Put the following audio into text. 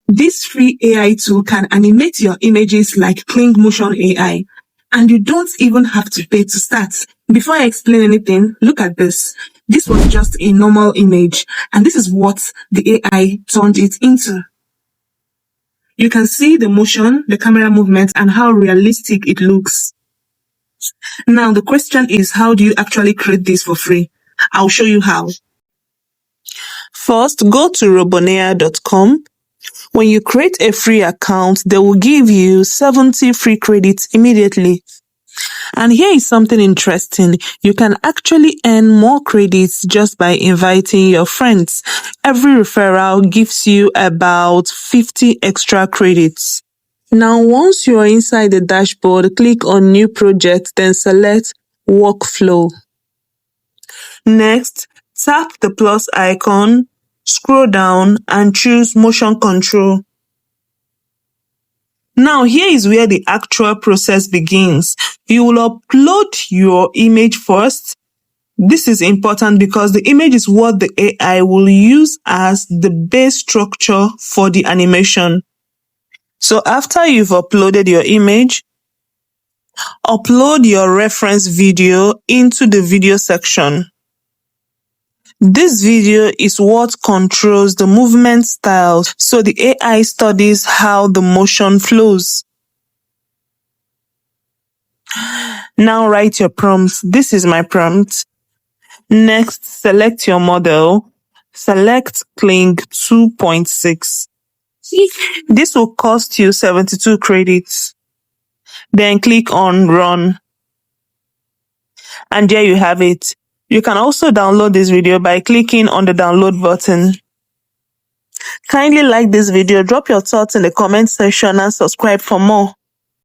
This free AI tool can animate your images like Kling Motion AI, and you don't even have to pay to start. Before I explain anything, look at this. This was just a normal image, and this is what the AI turned it into. You can see the motion, the camera movement, and how realistic it looks. Now, the question is, how do you actually create this for free? I'll show you how. First, go to robonea.com. When you create a free account, they will give you 70 free credits immediately. And here is something interesting. You can actually earn more credits just by inviting your friends. Every referral gives you about 50 extra credits. Now, once you are inside the dashboard, click on New Project, then select Workflow. Next, tap the plus icon, scroll down, and choose Motion Control. Now, here is where the actual process begins. You will upload your image first. This is important because the image is what the AI will use as the base structure for the animation. So after you've uploaded your image, upload your reference video into the video section. This video is what controls the movement style, so the AI studies how the motion flows. Now write your prompt. This is my prompt. Next, select your model. Select Kling 2.6. This will cost you 72 credits. Then click on Run. And there you have it. You can also download this video by clicking on the download button. Kindly like this video, drop your thoughts in the comment section and subscribe for more.